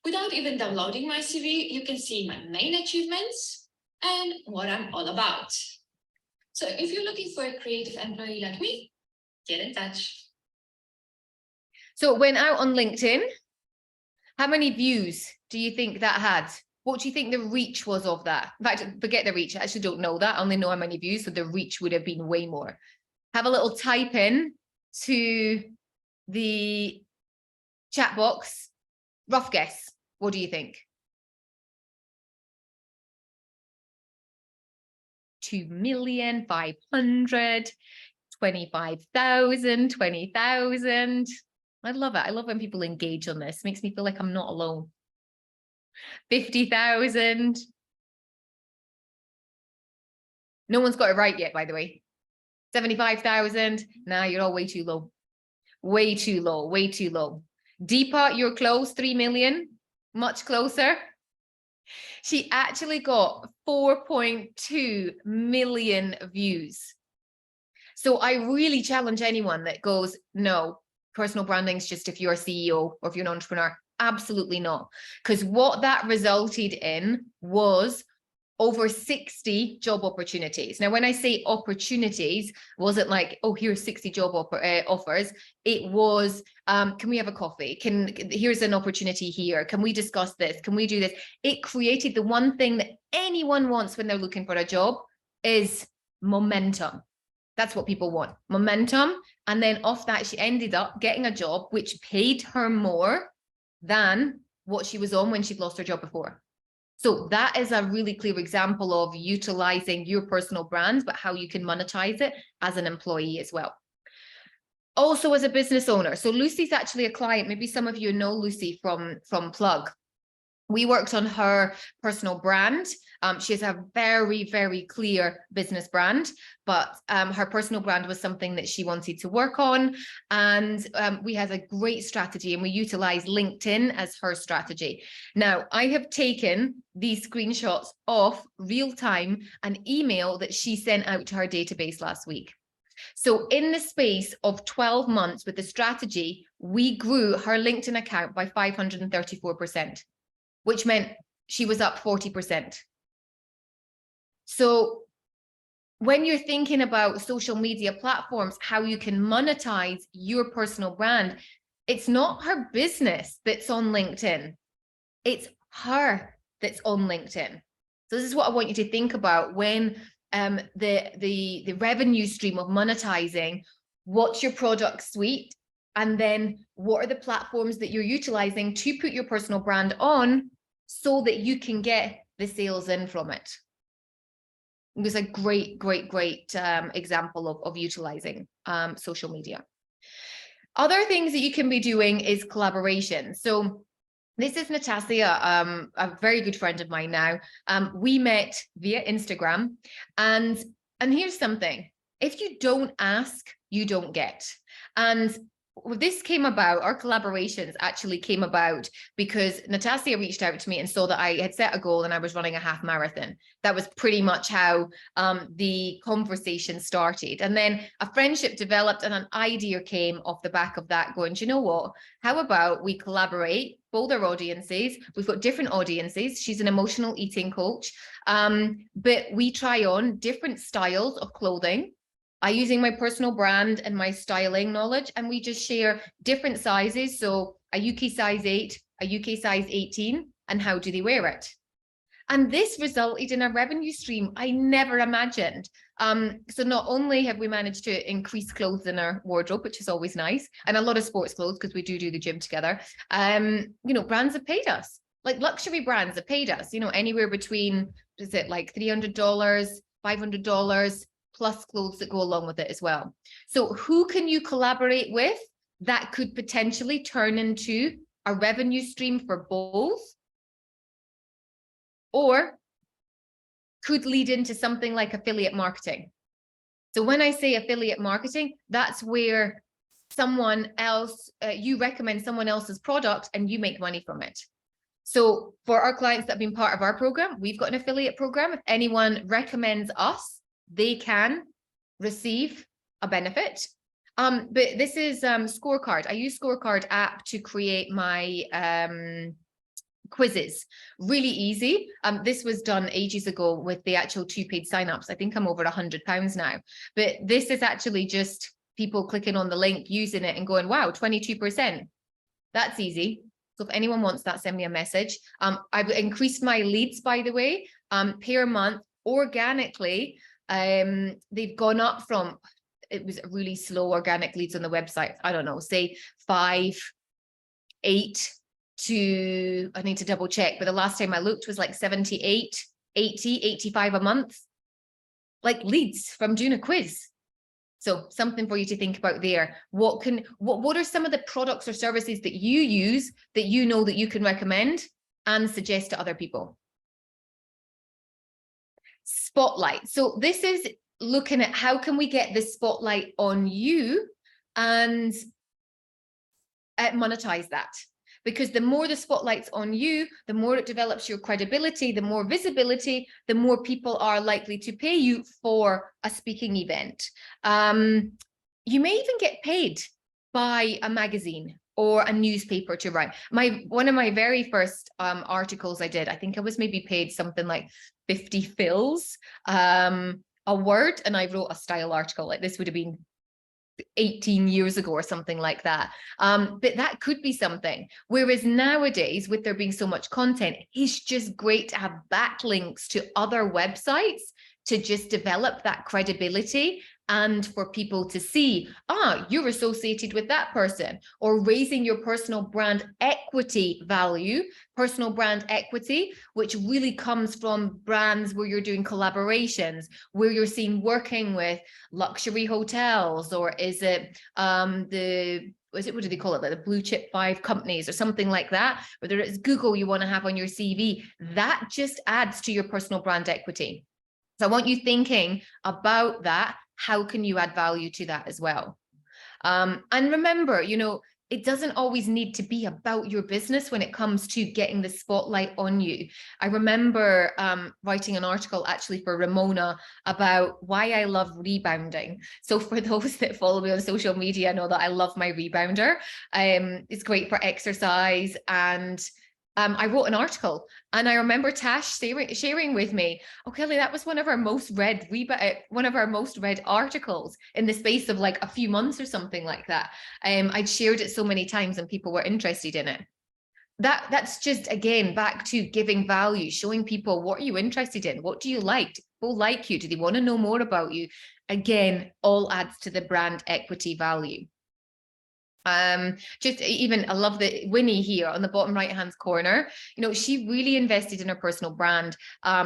Without even downloading my CV, you can see my main achievements and what I'm all about. So if you're looking for a creative employee like me, get in touch. So it went out on LinkedIn. How many views do you think that had? What do you think the reach was of that? In fact, forget the reach. I actually don't know that. I only know how many views, so the reach would have been way more. Have a little type in to the chat box. Rough guess. What do you think? 2,500,000, 25,000, 20,000. I love it. I love when people engage on this. It makes me feel like I'm not alone. 50,000. No one's got it right yet, by the way. 75,000. Nah, you're all way too low. Way too low. Way too low. Deepa, you're close. 3 million. Much closer. She actually got 4.2 million views. So I really challenge anyone that goes, no, personal branding is just if you're a CEO or if you're an entrepreneur. Absolutely not. Because what that resulted in was over 60 job opportunities. Now, when I say opportunities, wasn't like, oh, here's 60 job offers. It was, can we have a coffee? Here's an opportunity here. Can we discuss this? Can we do this? It created the one thing that anyone wants when they're looking for a job is momentum. That's what people want, momentum. And then off that, she ended up getting a job which paid her more than what she was on when she'd lost her job before. So that is a really clear example of utilizing your personal brand, but how you can monetize it as an employee as well. Also as a business owner. So Lucy's actually a client. Maybe some of you know Lucy from Plug. We worked on her personal brand. She has a very, very clear business brand, but her personal brand was something that she wanted to work on. And we had a great strategy, and we utilized LinkedIn as her strategy. Now, I have taken these screenshots off real time an email that she sent out to her database last week. So in the space of 12 months with the strategy, we grew her LinkedIn account by 534%. Which meant she was up 40%. So when you're thinking about social media platforms, how you can monetize your personal brand, it's not her business that's on LinkedIn. It's her that's on LinkedIn. So this is what I want you to think about when the revenue stream of monetizing, what's your product suite? And then what are the platforms that you're utilizing to put your personal brand on so that you can get the sales in from it? It was a great example of utilizing social media. Other things that you can be doing is collaboration. So this is Natasha, a very good friend of mine now. We met via Instagram, and here's something. If you don't ask, you don't get. And this came about, our collaborations actually came about because Natasha reached out to me and saw that I had set a goal and I was running a half marathon. That was pretty much how the conversation started. And then a friendship developed and an idea came off the back of that, going, do you know what? How about we collaborate, both our audiences? We've got different audiences. She's an emotional eating coach, but we try on different styles of clothing. I using my personal brand and my styling knowledge, and we just share different sizes. So a UK size 8, a UK size 18, and how do they wear it? And this resulted in a revenue stream I never imagined. So not only have we managed to increase clothes in our wardrobe, which is always nice, and a lot of sports clothes because we do the gym together. Brands have paid us, like luxury brands have paid us, anywhere between, is it like $300, $500, plus clothes that go along with it as well. So who can you collaborate with that could potentially turn into a revenue stream for both, or could lead into something like affiliate marketing? So when I say affiliate marketing, that's where someone else, you recommend someone else's product and you make money from it. So for our clients that have been part of our program, we've got an affiliate program. If anyone recommends us, they can receive a benefit. But this is Scorecard. I use Scorecard app to create my quizzes, really easy. This was done ages ago with the actual 2 paid signups. I think I'm over £100 now, but this is actually just people clicking on the link, using it and going, wow, 22%. That's easy. So if anyone wants that, send me a message. I've increased my leads, by the way, per month organically. They've gone up from, it was really slow organic leads on the website. I don't know, say 5, 8 to, I need to double check, but the last time I looked was like 78, 80, 85 a month, like leads from doing a quiz. So something for you to think about there. What are some of the products or services that you use that you know that you can recommend and suggest to other people? Spotlight. So this is looking at how can we get the spotlight on you and monetize that. Because the more the spotlight's on you, the more it develops your credibility, the more visibility, the more people are likely to pay you for a speaking event. You may even get paid by a magazine or a newspaper to write. One of my very first articles I did, I think I was maybe paid something like 50 fills a word, and I wrote a style article. Like this would have been 18 years ago or something like that. But that could be something. Whereas nowadays, with there being so much content, it's just great to have backlinks to other websites to just develop that credibility and for people to see, you're associated with that person, or raising your personal brand equity value, personal brand equity, which really comes from brands where you're doing collaborations, where you're seen working with luxury hotels, or is it what do they call it, like the blue chip 5 companies or something like that, whether it's Google you want to have on your CV, that just adds to your personal brand equity. So I want you thinking about that. How can you add value to that as well? And remember, it doesn't always need to be about your business when it comes to getting the spotlight on you. I remember writing an article actually for Ramona about why I love rebounding. So for those that follow me on social media, know that I love my rebounder. It's great for exercise, and I wrote an article, and I remember Tash sharing with me, oh, Kelly, that was one of our most read articles in the space of like a few months or something like that. I'd shared it so many times and people were interested in it. That's just, again, back to giving value, showing people, what are you interested in? What do you like? Do people like you? Do they want to know more about you? Again, all adds to the brand equity value. Just even, I love that Winnie here on the bottom right hand corner, she really invested in her personal brand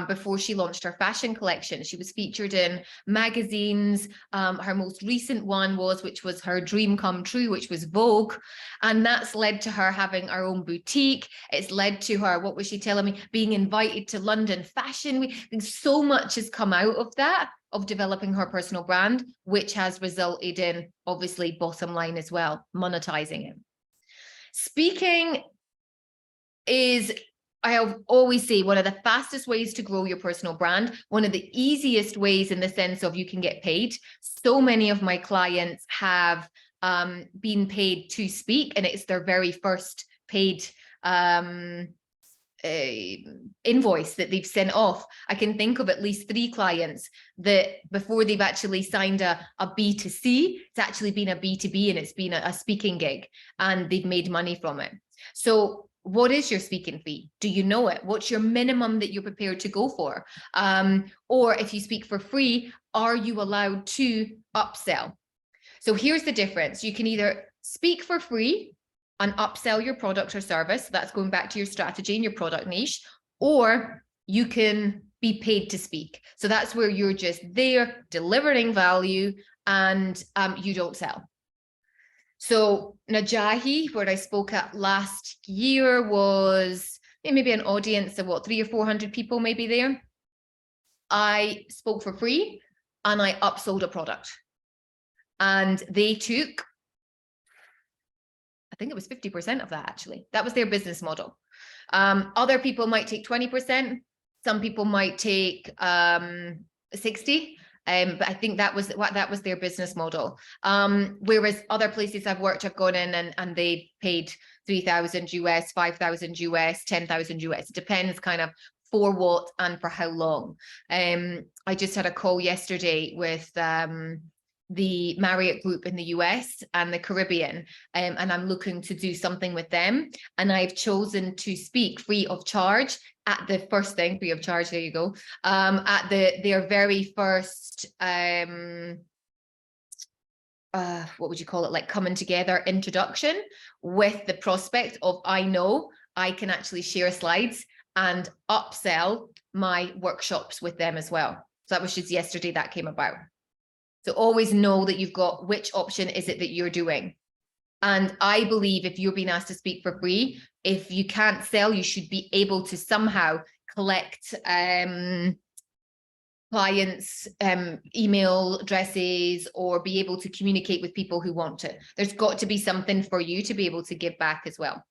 before she launched her fashion collection. She was featured in magazines. Her most recent one which was her dream come true, which was Vogue, and that's led to her having her own boutique. It's led to her, what was she telling me, being invited to London Fashion Week. So much has come out of that, of developing her personal brand, which has resulted in, obviously, bottom line as well, monetizing it. Speaking is, I always say, one of the fastest ways to grow your personal brand, one of the easiest ways in the sense of you can get paid. So many of my clients have been paid to speak, and it's their very first paid invoice that they've sent off. I can think of at least 3 clients that before they've actually signed a B2C, it's actually been a B2B, and it's been a speaking gig, and they've made money from it. So what is your speaking fee? Do you know it? What's your minimum that you're prepared to go for? Or if you speak for free, are you allowed to upsell? So here's the difference. You can either speak for free and upsell your product or service. So that's going back to your strategy and your product niche, or you can be paid to speak. So that's where you're just there delivering value, and you don't sell. So Najahi, where I spoke at last year, was maybe an audience of 300 or 400 people maybe there. I spoke for free and I upsold a product, and they took, I think it was 50% of that, actually. That was their business model. Other people might take 20%. Some people might take 60. But I think that was their business model. Whereas other places I've worked, I've gone in and they paid 3,000 US, 5,000 US, 10,000 US. It depends kind of for what and for how long. I just had a call yesterday with the Marriott Group in the US and the Caribbean, and I'm looking to do something with them. And I've chosen to speak free of charge at the first thing, free of charge, there you go, at their very first, what would you call it, like coming together introduction, with the prospect of, I know I can actually share slides and upsell my workshops with them as well. So that was just yesterday that came about. So always know that you've got which option is it that you're doing. And I believe if you're being asked to speak for free, if you can't sell, you should be able to somehow collect clients' email addresses, or be able to communicate with people who want to. There's got to be something for you to be able to give back as well.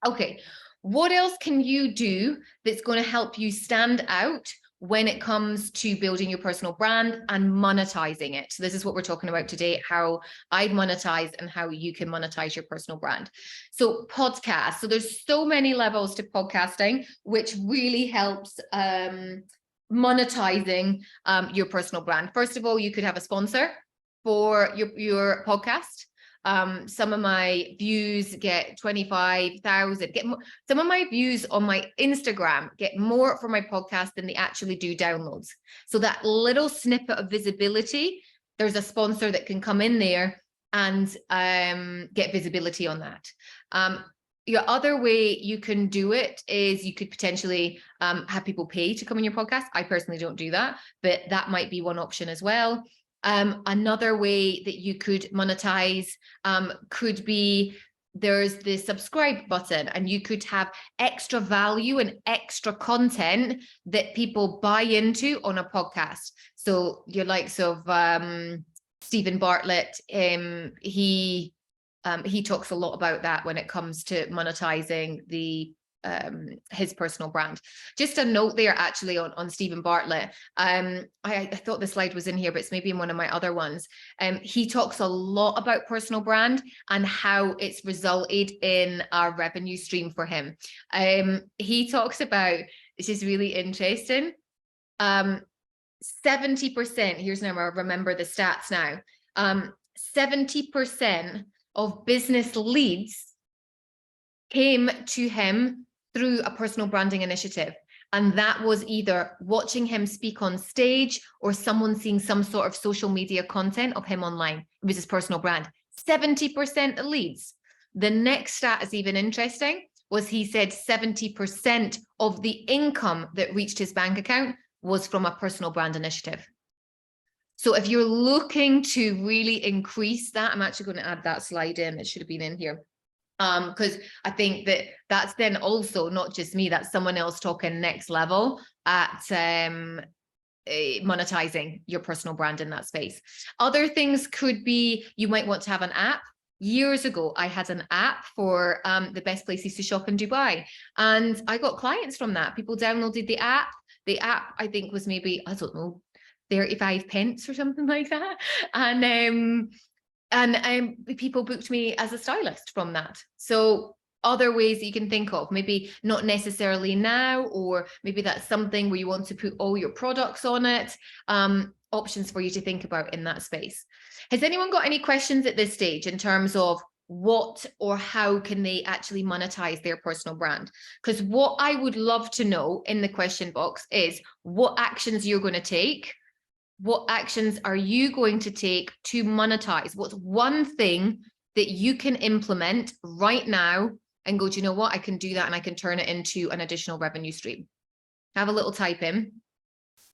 Okay, what else can you do that's going to help you stand out when it comes to building your personal brand and monetizing it? So this is what we're talking about today, how I monetize and how you can monetize your personal brand. So podcasts. So there's so many levels to podcasting, which really helps monetizing your personal brand. First of all, you could have a sponsor for your podcast. Some of my views get 25,000, some of my views on my Instagram get more for my podcast than they actually do downloads. So that little snippet of visibility, there's a sponsor that can come in there and get visibility on that. Your other way you can do it is you could potentially have people pay to come on your podcast. I personally don't do that, but that might be one option as well. Another way that you could monetize could be, there's the subscribe button, and you could have extra value and extra content that people buy into on a podcast. So your likes of Stephen Bartlett, he talks a lot about that when it comes to monetizing his personal brand. Just a note there actually on Stephen Bartlett. I thought the slide was in here, but it's maybe in one of my other ones. He talks a lot about personal brand and how it's resulted in a revenue stream for him. He talks about, this is really interesting, 70%, here's now, I remember the stats now, 70% of business leads came to him through a personal branding initiative. And that was either watching him speak on stage or someone seeing some sort of social media content of him online. It was his personal brand. 70% of leads. The next stat is even interesting, was he said 70% of the income that reached his bank account was from a personal brand initiative. So if you're looking to really increase that, I'm actually going to add that slide in. It should have been in here. Because I think that's then also not just me, that's someone else talking next level at monetizing your personal brand in that space. Other things could be, you might want to have an app. Years ago, I had an app for the best places to shop in Dubai. And I got clients from that. People downloaded the app. The app, I think, was maybe, I don't know, 35 pence or something like that. And people booked me as a stylist from that. So other ways that you can think of, maybe not necessarily now, or maybe that's something where you want to put all your products on it. Options for you to think about in that space. Has anyone got any questions at this stage in terms of what or how can they actually monetize their personal brand? Because what I would love to know in the question box is what actions you're going to take. What actions are you going to take to monetize? What's one thing that you can implement right now and go, do you know what? I can do that and I can turn it into an additional revenue stream. Have a little type in.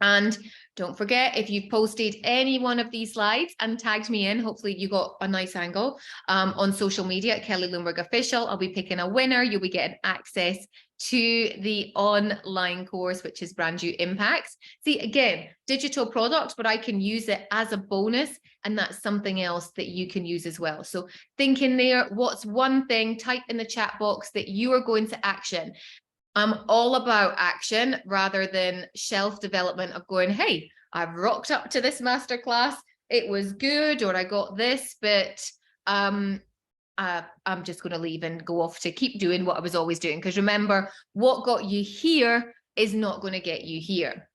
And don't forget, if you've posted any one of these slides and tagged me in, hopefully you got a nice angle on social media at Kelly Lundberg Official. I'll be picking a winner. You'll be getting access to the online course, which is Brand New Impacts. See, again, digital product, but I can use it as a bonus, and that's something else that you can use as well. So think in there, what's one thing, type in the chat box that you are going to action. I'm all about action rather than shelf development of going, hey, I've rocked up to this masterclass, it was good, or I got this, but I'm just going to leave and go off to keep doing what I was always doing. Because remember, what got you here is not going to get you here.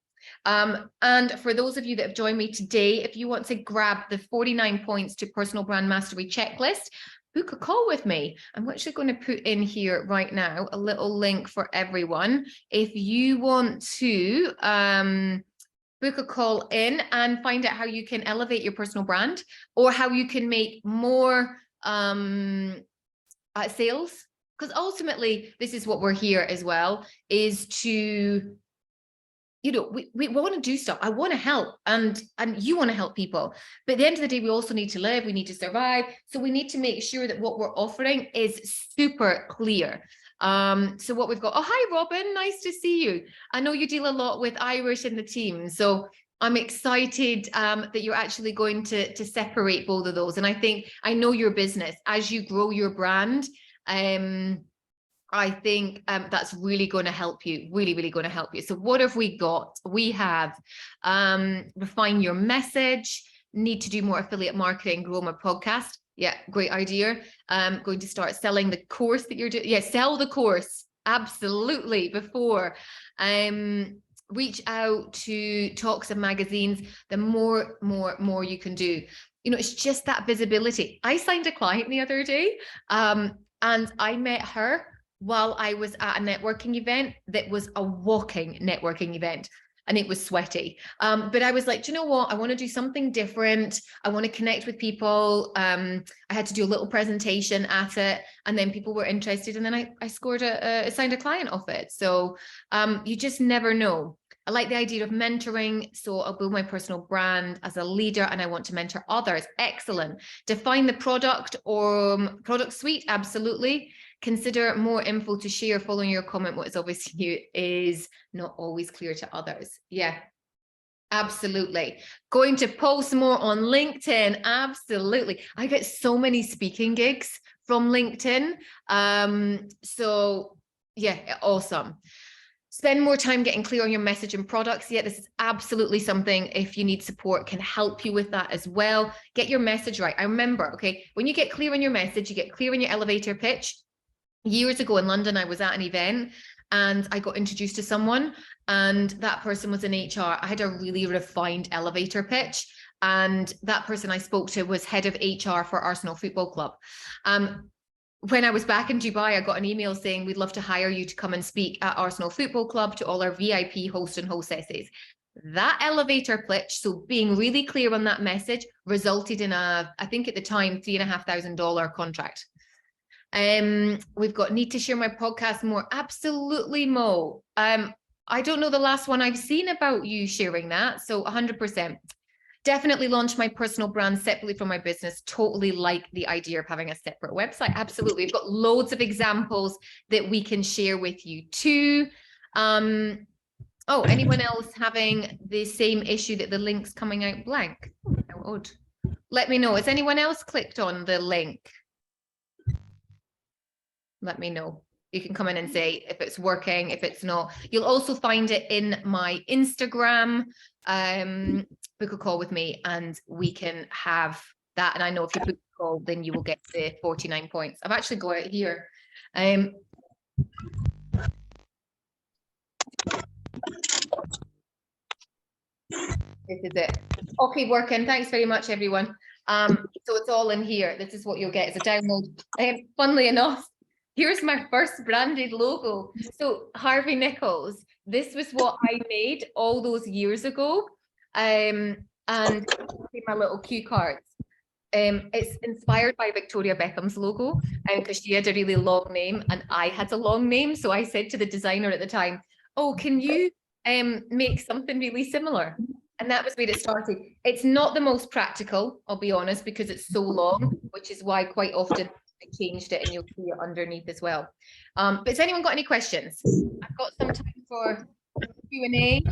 And for those of you that have joined me today, if you want to grab the 49 points to personal brand mastery checklist, book a call with me. I'm actually going to put in here right now a little link for everyone. If you want to book a call in and find out how you can elevate your personal brand, or how you can make more sales, because ultimately this is what we're here as well, is to, you know, we want to do stuff. I want to help, and you want to help people, but at the end of the day, we also need to live, we need to survive, so we need to make sure that what we're offering is super clear. So what we've got, oh, hi Robin, nice to see you. I know you deal a lot with Irish in the team, so I'm excited that you're actually going to separate both of those. And I know your business, as you grow your brand, I think that's really going to help you, really going to help you. So what have we got? We have refine your message, need to do more affiliate marketing, grow my podcast. Yeah, great idea. Going to start selling the course that you're doing. Yeah, sell the course. Absolutely. Before reach out to talks and magazines, the more you can do. You know, it's just that visibility. I signed a client the other day, and I met her while I was at a networking event that was a walking networking event, and it was sweaty. But I was like, do you know what? I want to do something different. I want to connect with people. I had to do a little presentation at it, and then people were interested, and then I scored signed a client off it. So you just never know. I like the idea of mentoring. So I'll build my personal brand as a leader, and I want to mentor others. Excellent. Define the product or product suite. Absolutely. Consider more info to share following your comment. What is obvious to you is not always clear to others. Yeah, absolutely. Going to post more on LinkedIn. Absolutely. I get so many speaking gigs from LinkedIn. So yeah, awesome. Spend more time getting clear on your message and products. Yeah, this is absolutely something, if you need support, can help you with that as well. Get your message right. I remember, okay, when you get clear on your message, you get clear on your elevator pitch. Years ago in London, I was at an event and I got introduced to someone, and that person was in HR. I had a really refined elevator pitch, and that person I spoke to was head of HR for Arsenal Football Club. When I was back in Dubai, I got an email saying, we'd love to hire you to come and speak at Arsenal Football Club to all our VIP hosts and hostesses. That elevator pitch, so being really clear on that message, resulted in I think at the time, $3,500 contract. We've got need to share my podcast more. Absolutely, Mo. I don't know the last one I've seen about you sharing that. So 100%. Definitely launch my personal brand separately from my business. Totally like the idea of having a separate website. Absolutely. We've got loads of examples that we can share with you too. Oh, anyone else having the same issue that the link's coming out blank? How odd. Let me know. Has anyone else clicked on the link? Let me know. You can come in and say if it's working, if it's not. You'll also find it in my Instagram. Book a call with me and we can have that. And I know if you book a call, then you will get the 49 points. I've actually got it here. This is it. Okay, working. Thanks very much, everyone. So it's all in here. This is what you'll get as a download. Funnily enough, here's my first branded logo. So Harvey Nichols, this was what I made all those years ago. And my little cue cards. It's inspired by Victoria Beckham's logo, because she had a really long name and I had a long name. So I said to the designer at the time, oh, can you make something really similar? And that was where it started. It's not the most practical, I'll be honest, because it's so long, which is why quite often I changed it, and you'll see it underneath as well. But has anyone got any questions? I've got some time for Q&A.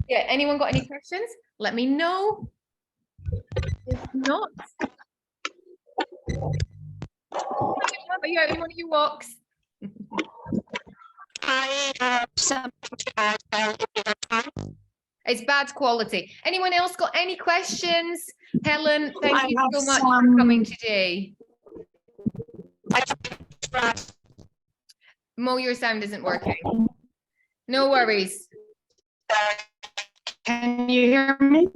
Yeah, anyone got any questions? Let me know. If not, are you out in one of your walks? I have some It's bad quality. Anyone else got any questions? Helen, thank you so much some... for coming today. Mo, your sound isn't working. No worries. Can you hear me?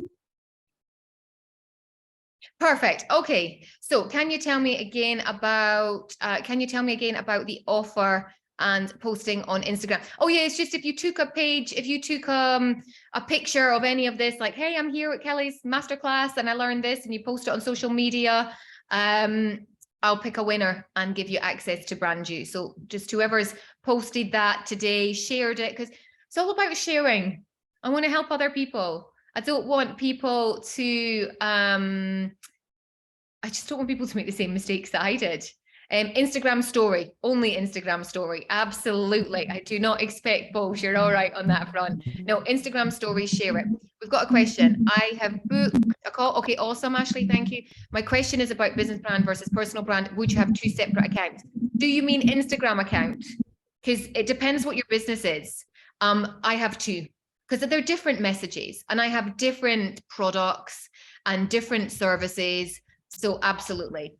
Perfect. Okay. So can you tell me again about the offer and posting on Instagram? Oh yeah, it's just if you took a picture of any of this, like, hey, I'm here at Kelly's masterclass and I learned this, and you post it on social media, I'll pick a winner and give you access to Brand You. So just whoever's posted that today, shared it, because it's all about sharing. I want to help other people. I don't want people to I just don't want people to make the same mistakes that I did. Instagram story, only Instagram story. Absolutely. I do not expect both. You're all right on that front. No, Instagram story, share it. We've got a question. I have booked a call. Okay, awesome, Ashley. Thank you. My question is about business brand versus personal brand. Would you have two separate accounts? Do you mean Instagram account? Because it depends what your business is. I have two, because they're different messages and I have different products and different services. So absolutely,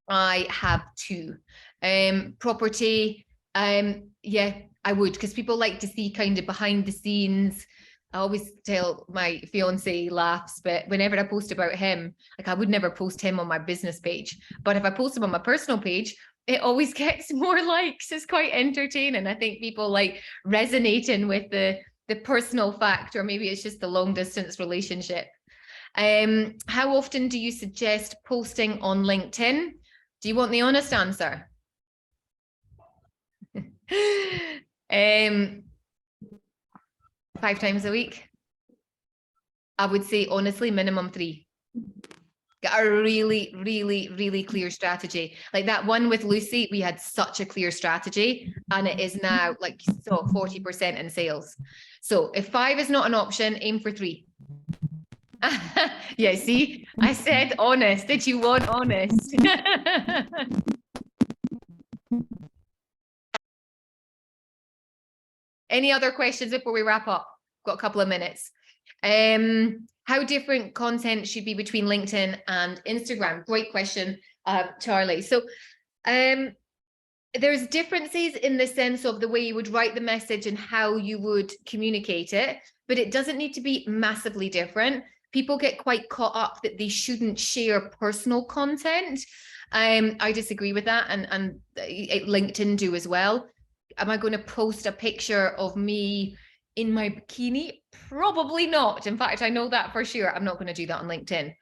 I have two. Property, yeah, I would, because people like to see kind of behind the scenes. I always tell my fiance, laughs, but whenever I post about him, like I would never post him on my business page. But if I post him on my personal page, it always gets more likes. It's quite entertaining. I think people like resonating with the personal fact, or maybe it's just the long distance relationship. How often do you suggest posting on LinkedIn? Do you want the honest answer? 5 times a week. I would say honestly, minimum 3. Got a really, really, really clear strategy. Like that one with Lucy, we had such a clear strategy, and it is now like 40% in sales. So if 5 is not an option, aim for 3. Yeah, see, I said honest. Did you want honest? Any other questions before we wrap up? Got a couple of minutes. How different content should be between LinkedIn and Instagram? Great question, Charlie. So there's differences in the sense of the way you would write the message and how you would communicate it, but it doesn't need to be massively different. People get quite caught up that they shouldn't share personal content. I disagree with that, and LinkedIn do as well. Am I going to post a picture of me in my bikini? Probably not. In fact, I know that for sure. I'm not going to do that on LinkedIn.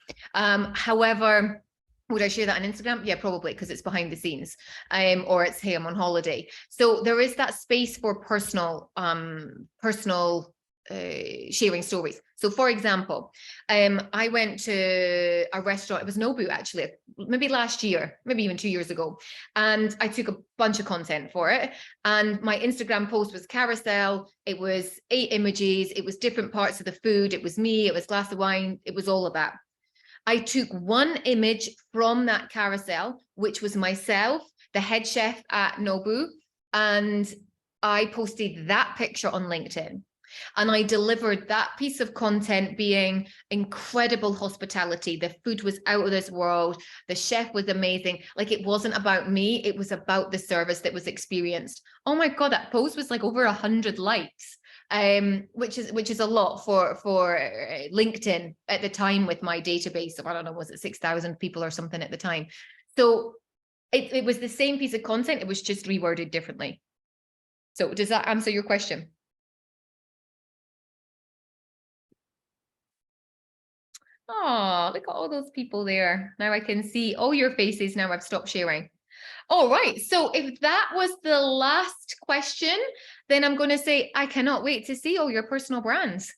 However, would I share that on Instagram? Yeah, probably, because it's behind the scenes, or it's, hey, I'm on holiday. So there is that space for personal sharing stories. So for example, I went to a restaurant, it was Nobu actually, maybe last year, maybe even 2 years ago. And I took a bunch of content for it. And my Instagram post was carousel. It was 8 images. It was different parts of the food. It was me, it was glass of wine. It was all of that. I took one image from that carousel, which was myself, the head chef at Nobu. And I posted that picture on LinkedIn. And I delivered that piece of content being incredible hospitality. The food was out of this world. The chef was amazing. Like, it wasn't about me. It was about the service that was experienced. Oh my God, that post was like over 100 likes, which is a lot for LinkedIn at the time with my database of, I don't know, was it 6,000 people or something at the time. So it was the same piece of content. It was just reworded differently. So does that answer your question? Oh, look at all those people there. Now I can see all your faces. Now I've stopped sharing. All right. So if that was the last question, then I'm going to say, I cannot wait to see all your personal brands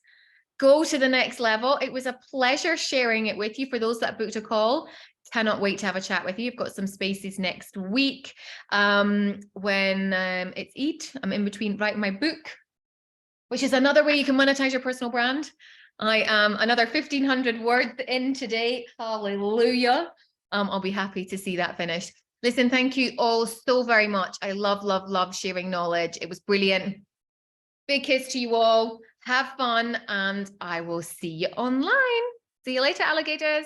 go to the next level. It was a pleasure sharing it with you. For those that booked a call, cannot wait to have a chat with you. I've got some spaces next week when it's Eid. I'm in between writing my book, which is another way you can monetize your personal brand. I am another 1,500 words in today. Hallelujah. I'll be happy to see that finished. Listen, thank you all so very much. I love sharing knowledge. It was brilliant. Big kiss to you all. Have fun, and I will see you online. See you later, alligators.